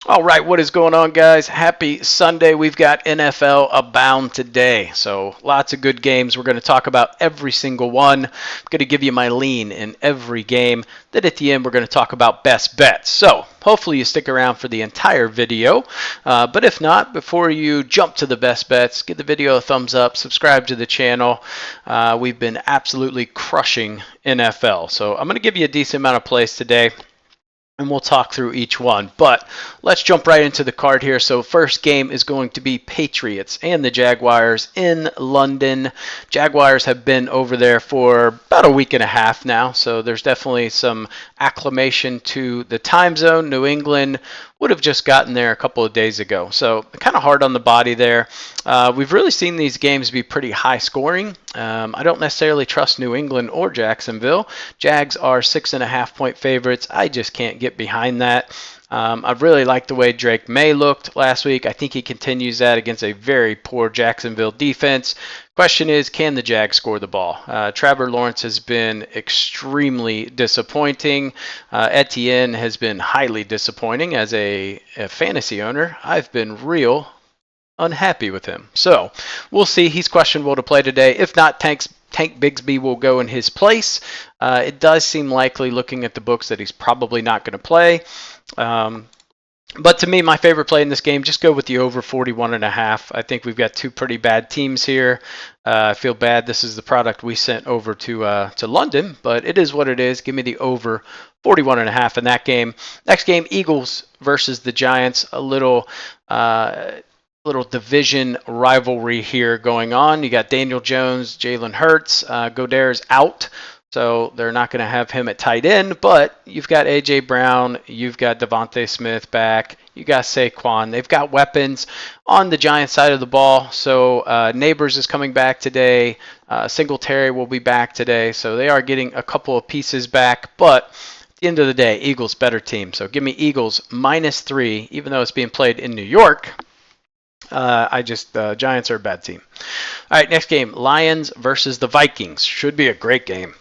All right, what is going on, guys? Happy Sunday. We've got NFL abound today. So, lots of good games. We're going to talk about every single one. I'm going to give you my lean in every game. Then at the end, we're going to talk about best bets. So, hopefully, you stick around for the entire video. But if not, before you jump to the best bets, give the video a thumbs up, subscribe to the channel. We've been absolutely crushing NFL. So, I'm going to give you a decent amount of plays today, and we'll talk through each one. But let's jump right into the card here. So first game is going to be Patriots and the Jaguars in London. Jaguars have been over there for about a week and a half now, so there's definitely some acclimation to the time zone. New England would have just gotten there a couple of days ago, so kind of hard on the body there. We've really seen these games be pretty high scoring. I don't necessarily trust New England or Jacksonville. Jags are 6.5-point favorites. I just can't get behind that. I really liked the way Drake May looked last week. I think he continues that against a very poor Jacksonville defense. Question is, can the Jags score the ball? Trevor Lawrence has been extremely disappointing. Etienne has been highly disappointing as a fantasy owner. I've been real unhappy with him. So we'll see. He's questionable to play today. If not, Tank Bigsby will go in his place. It does seem likely, looking at the books, that he's probably not going to play. But to me, my favorite play in this game, just go with the over 41.5. I think we've got two pretty bad teams here. I feel bad. This is the product we sent over to London, but it is what it is. Give me the over 41.5 in that game. Next game, Eagles versus the Giants. A little division rivalry here going on. You got Daniel Jones, Jalen Hurts. Godaire's out, so they're not going to have him at tight end, but you've got A.J. Brown, you've got Devontae Smith back, you got Saquon. They've got weapons on the Giants side of the ball, so Neighbors is coming back today. Singletary will be back today, so they are getting a couple of pieces back, but at the end of the day, Eagles better team. So give me Eagles -3, even though it's being played in New York. Giants are a bad team. All right, next game, Lions versus the Vikings. Should be a great game.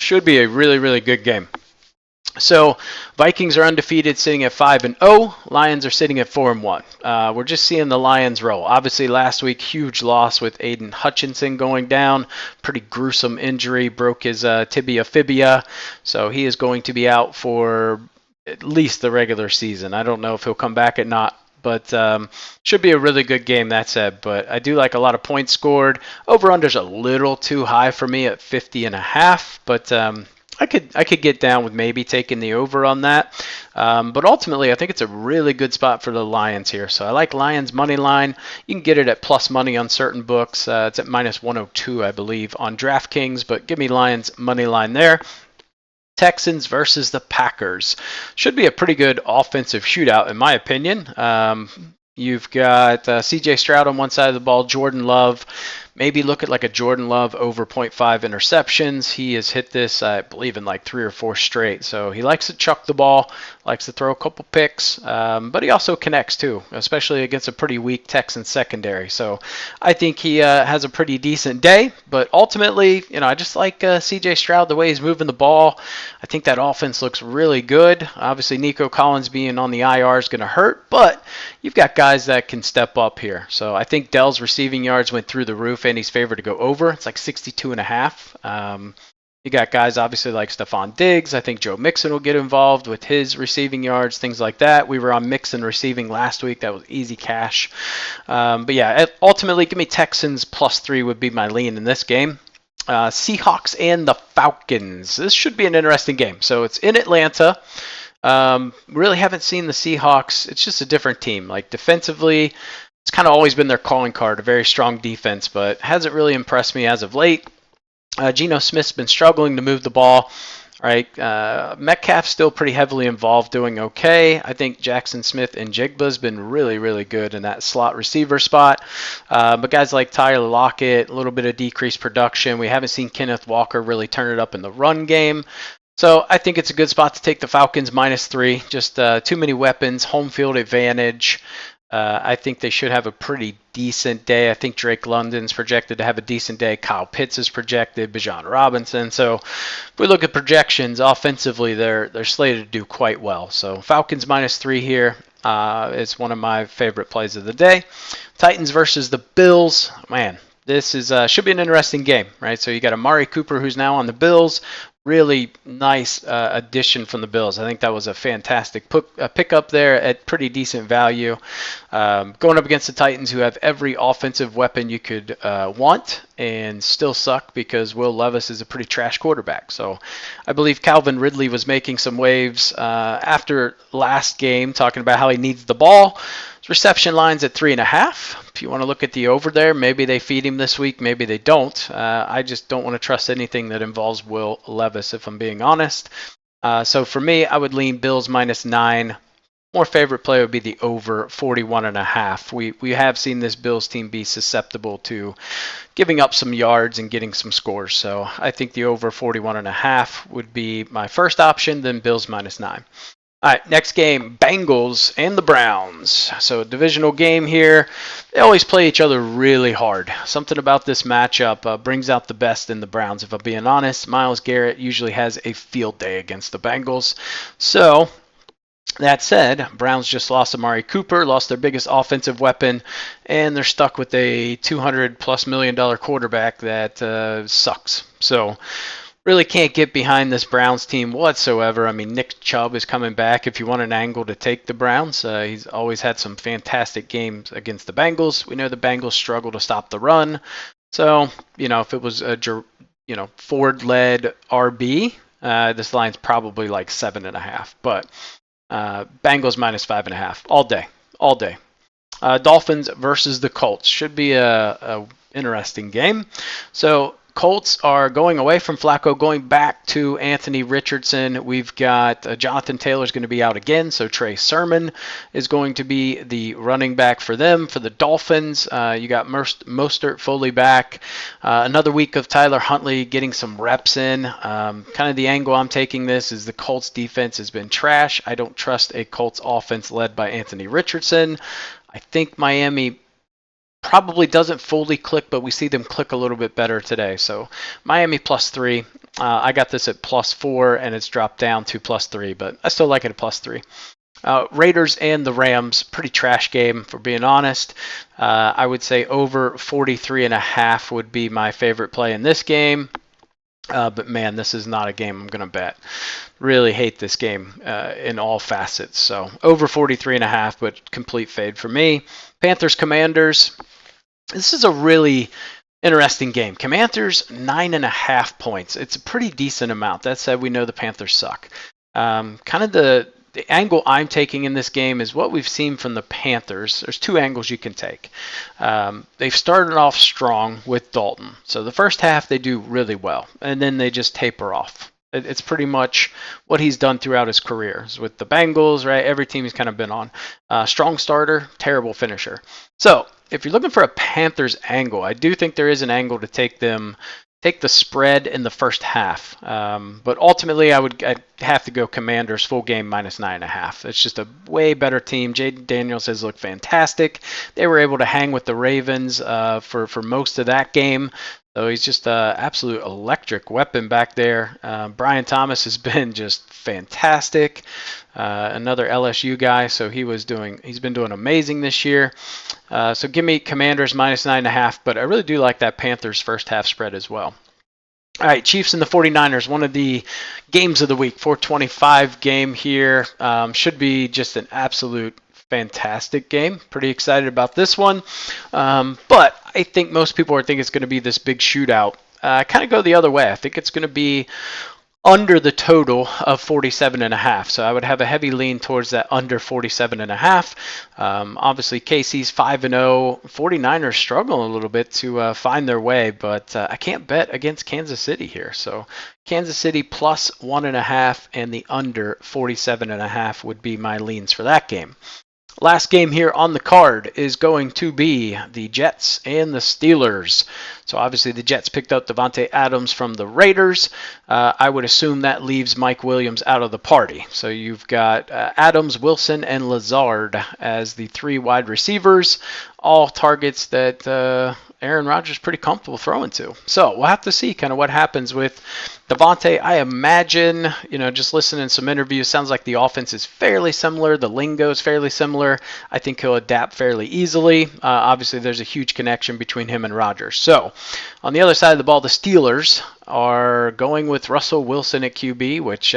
Should be a really, really good game. So Vikings are undefeated, sitting at 5-0. Lions are sitting at 4-1. We're just seeing the Lions roll. Obviously, last week, huge loss with Aiden Hutchinson going down. Pretty gruesome injury, broke his tibia-fibia. So he is going to be out for at least the regular season. I don't know if he'll come back or not. But should be a really good game, that said. But I do like a lot of points scored. Over-under's a little too high for me at 50.5. But I could get down with maybe taking the over on that. But ultimately, I think it's a really good spot for the Lions here. So I like Lions money line. You can get it at plus money on certain books. It's at -102, I believe, on DraftKings. But give me Lions money line there. Texans versus the Packers. Should be a pretty good offensive shootout, in my opinion. You've got C.J. Stroud on one side of the ball, Jordan Love. Maybe look at like a Jordan Love over 0.5 interceptions. He has hit this, I believe, in like 3 or 4 straight. So he likes to chuck the ball, likes to throw a couple picks, but he also connects too, especially against a pretty weak Texans secondary. So I think he has a pretty decent day. But ultimately, I just like C.J. Stroud, the way he's moving the ball. I think that offense looks really good. Obviously, Nico Collins being on the IR is going to hurt, but you've got guys that can step up here. So I think Dell's receiving yards went through the roof, and he's favored to go over. It's like 62.5. You got guys obviously like Stephon Diggs. I think Joe Mixon will get involved with his receiving yards, things like that. We were on Mixon receiving last week. That was easy cash. But yeah, ultimately, give me Texans +3 would be my lean in this game. Seahawks and the Falcons. This should be an interesting game. So it's in Atlanta. Really haven't seen the Seahawks. It's just a different team. Like defensively, it's kind of always been their calling card, a very strong defense, but hasn't really impressed me as of late. Geno Smith's been struggling to move the ball, right? Metcalf's still pretty heavily involved, doing okay. I think Jackson Smith and Jigba's been really, really good in that slot receiver spot. But guys like Tyler Lockett, a little bit of decreased production. We haven't seen Kenneth Walker really turn it up in the run game. So I think it's a good spot to take the Falcons -3. Just too many weapons, home field advantage. I think they should have a pretty decent day. I think Drake London's projected to have a decent day. Kyle Pitts is projected. Bijan Robinson. So if we look at projections, offensively, they're slated to do quite well. So Falcons -3 here. It's one of my favorite plays of the day. Titans versus the Bills. Man, this is should be an interesting game, right? So you got Amari Cooper, who's now on the Bills. Really nice addition from the Bills. I think that was a fantastic pickup there at pretty decent value. Going up against the Titans, who have every offensive weapon you could want and still suck because Will Levis is a pretty trash quarterback. So I believe Calvin Ridley was making some waves after last game, talking about how he needs the ball. His reception line's at 3.5. If you want to look at the over there, maybe they feed him this week, maybe they don't. I just don't want to trust anything that involves Will Levis, if I'm being honest. So for me, I would lean Bills -9. More favorite play would be the over 41.5. We have seen this Bills team be susceptible to giving up some yards and getting some scores. So I think the over 41.5 would be my first option, then Bills -9. All right, next game, Bengals and the Browns. So a divisional game here. They always play each other really hard. Something about this matchup brings out the best in the Browns, if I'm being honest. Myles Garrett usually has a field day against the Bengals. So that said, Browns just lost Amari Cooper, lost their biggest offensive weapon, and they're stuck with a $200+ million quarterback that sucks. So really can't get behind this Browns team whatsoever. I mean, Nick Chubb is coming back. If you want an angle to take the Browns, he's always had some fantastic games against the Bengals. We know the Bengals struggle to stop the run. So, if it was a Ford-led RB, this line's probably like 7.5. But Bengals -5.5 all day. Dolphins versus the Colts should be a interesting game. So Colts are going away from Flacco, going back to Anthony Richardson. We've got Jonathan Taylor's going to be out again, so Trey Sermon is going to be the running back for them. For the Dolphins, you got Mostert fully back. Another week of Tyler Huntley getting some reps in. Kind of the angle I'm taking this is the Colts defense has been trash. I don't trust a Colts offense led by Anthony Richardson. I think Miami probably doesn't fully click, but we see them click a little bit better today. So Miami +3. I got this at +4, and it's dropped down to +3, but I still like it at +3. Raiders and the Rams, pretty trash game, for being honest. I would say over 43.5 would be my favorite play in this game. But man, this is not a game I'm going to bet. Really hate this game in all facets. So over 43.5, but complete fade for me. Panthers, Commanders. This is a really interesting game. Commanders 9.5 points. It's a pretty decent amount. That said, we know the Panthers suck. Kind of the angle I'm taking in this game is what we've seen from the Panthers. There's two angles you can take. They've started off strong with Dalton. So the first half they do really well, and then they just taper off. It's pretty much what he's done throughout his career. With the Bengals, right? Every team he's kind of been on. Strong starter, terrible finisher. So if you're looking for a Panthers angle, I do think there is an angle to take the spread in the first half. But ultimately, I'd have to go Commanders full game -9.5. It's just a way better team. Jaden Daniels has looked fantastic. They were able to hang with the Ravens for most of that game. So he's just an absolute electric weapon back there. Brian Thomas has been just fantastic. Another LSU guy, so he's been doing amazing this year. So give me Commanders -9.5, but I really do like that Panthers first half spread as well. All right, Chiefs and the 49ers, one of the games of the week, 425 game here. Should be just an absolute fantastic game. Pretty excited about this one. But I think most people are thinking it's going to be this big shootout. I kind of go the other way. I think it's going to be under the total of 47.5. So I would have a heavy lean towards that under 47.5. Obviously, KC's 5-0. 49ers struggling a little bit to find their way, but I can't bet against Kansas City here. So Kansas City +1.5 and the under 47.5 would be my leans for that game. Last game here on the card is going to be the Jets and the Steelers. So obviously the Jets picked up Devontae Adams from the Raiders. I would assume that leaves Mike Williams out of the party. So you've got Adams, Wilson, and Lazard as the three wide receivers. All targets that Aaron Rodgers pretty comfortable throwing to. So we'll have to see kind of what happens with Devontae. I imagine, just listening to some interviews, sounds like the offense is fairly similar. The lingo is fairly similar. I think he'll adapt fairly easily. Obviously, there's a huge connection between him and Rodgers. So on the other side of the ball, the Steelers are going with Russell Wilson at QB, which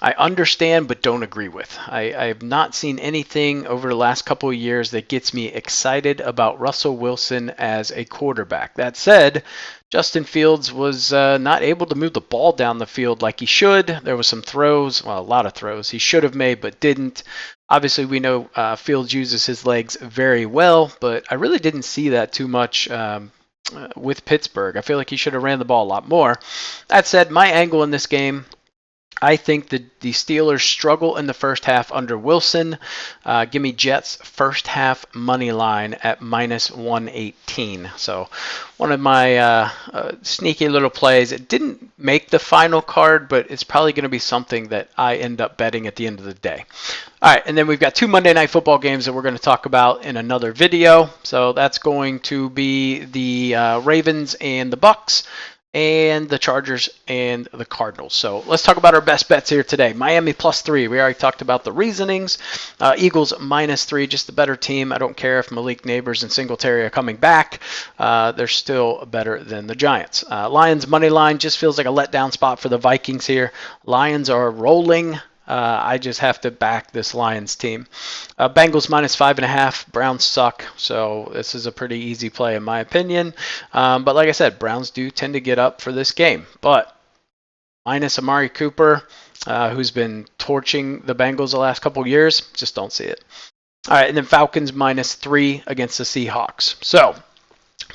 I understand but don't agree with. I have not seen anything over the last couple of years that gets me excited about Russell Wilson as a quarterback. That said, Justin Fields was not able to move the ball down the field like he should. There was some throws, a lot of throws he should have made but didn't. Obviously, we know Fields uses his legs very well, but I really didn't see that too much with Pittsburgh. I feel like he should have ran the ball a lot more. That said, my angle in this game, I think the Steelers struggle in the first half under Wilson. Give me Jets first half money line at -118. So one of my sneaky little plays. It didn't make the final card, but it's probably going to be something that I end up betting at the end of the day. All right, and then we've got 2 Monday Night Football games that we're going to talk about in another video. So that's going to be the Ravens and the Bucks, and the Chargers and the Cardinals. So let's talk about our best bets here today. Miami +3. We already talked about the reasonings. Eagles -3, just a better team. I don't care if Malik Neighbors and Singletary are coming back. They're still better than the Giants. Lions money line just feels like a letdown spot for the Vikings here. Lions are rolling. I just have to back this Lions team. Bengals -5.5. Browns suck, so this is a pretty easy play in my opinion. But like I said, Browns do tend to get up for this game. But minus Amari Cooper, who's been torching the Bengals the last couple years, just don't see it. All right, and then Falcons -3 against the Seahawks. So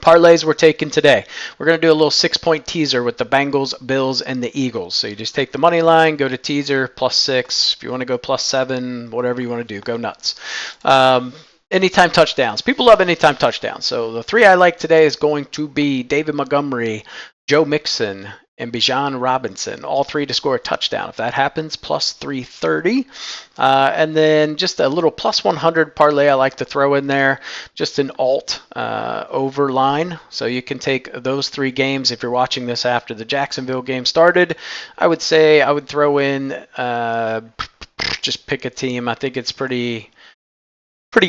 parlays we're taking today. We're going to do a little 6-point teaser with the Bengals, Bills, and the Eagles. So you just take the money line, go to teaser, +6. If you want to go +7, whatever you want to do, go nuts. Anytime touchdowns. People love anytime touchdowns. So the 3 I like today is going to be David Montgomery, Joe Mixon, and Bijan Robinson, all 3 to score a touchdown. If that happens, +330. And then just a little +100 parlay I like to throw in there, just an alt over line. So you can take those 3 games. If you're watching this after the Jacksonville game started, I would say I would throw in, just pick a team. I think it's pretty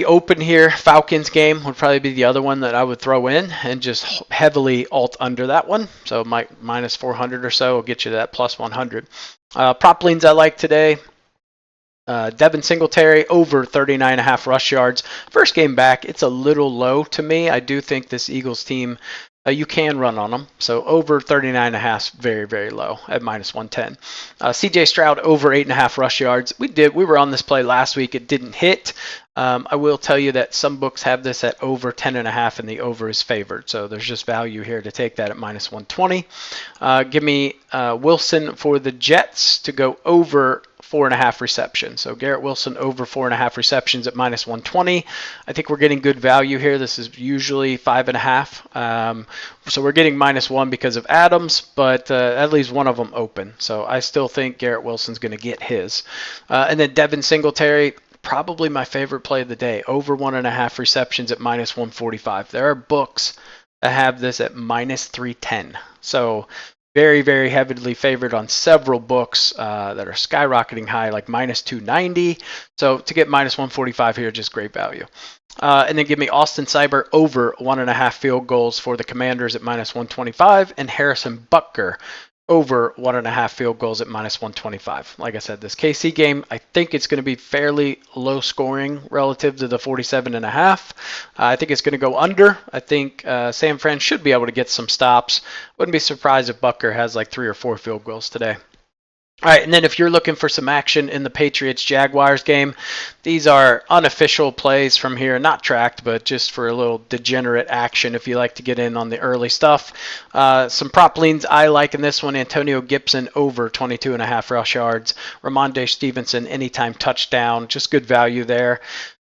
open here. Falcons game would probably be the other one that I would throw in and just heavily alt under that one. So my -400 or so will get you that +100. Prop leans I like today. Devin Singletary over 39.5 rush yards. First game back, it's a little low to me. I do think this Eagles team, you can run on them. So over 39.5, very, very low at -110. CJ Stroud over 8.5 rush yards. We were on this play last week. It didn't hit. I will tell you that some books have this at over 10.5, and the over is favored. So there's just value here to take that at -120. Give me Wilson for the Jets to go over 4.5 receptions. So Garrett Wilson over 4.5 receptions at -120. I think we're getting good value here. This is usually 5.5. So we're getting -1 because of Adams, but at least one of them open. So I still think Garrett Wilson's going to get his. And then Devin Singletary, probably my favorite play of the day, over 1.5 receptions at -145. There are books that have this at -310. So very, very heavily favored on several books that are skyrocketing high, like -290. So to get -145 here, just great value. And then give me Austin Seibert over 1.5 field goals for the Commanders at -125, and Harrison Butker over 1.5 field goals at -125. Like I said, this KC game, I think it's going to be fairly low scoring relative to the 47.5. I think it's going to go under. I think San Fran should be able to get some stops. Wouldn't be surprised if Butker has like 3 or 4 field goals today. All right, and then if you're looking for some action in the Patriots-Jaguars game, these are unofficial plays from here, not tracked, but just for a little degenerate action if you like to get in on the early stuff. Some prop leans I like in this one: Antonio Gibson over 22.5 rush yards, Ramondre Stevenson anytime touchdown, just good value there.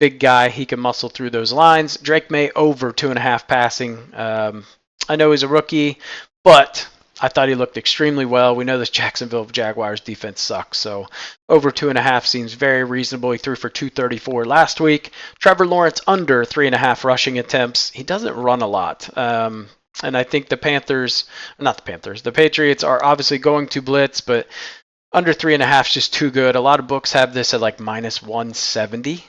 Big guy, he can muscle through those lines. Drake May over 2.5 passing. I know he's a rookie, but I thought he looked extremely well. We know this Jacksonville Jaguars defense sucks, so over 2.5 seems very reasonable. He threw for 234 last week. Trevor Lawrence under 3.5 rushing attempts. He doesn't run a lot. And I think the Patriots are obviously going to blitz, but under 3.5 is just too good. A lot of books have this at like minus 170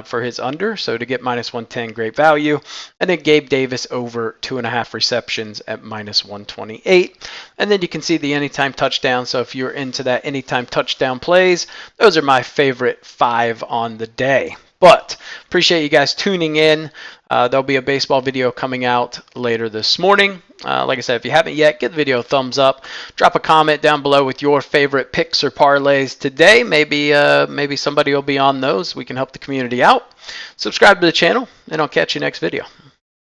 for his under. So to get minus 110, great value. And then Gabe Davis over 2.5 receptions at minus 128. And then you can see the anytime touchdown. So if you're into that anytime touchdown plays, those are my favorite 5 on the day. But appreciate you guys tuning in. There'll be a baseball video coming out later this morning. Like I said, if you haven't yet, give the video a thumbs up. Drop a comment down below with your favorite picks or parlays today. Maybe somebody will be on those. We can help the community out. Subscribe to the channel, and I'll catch you next video.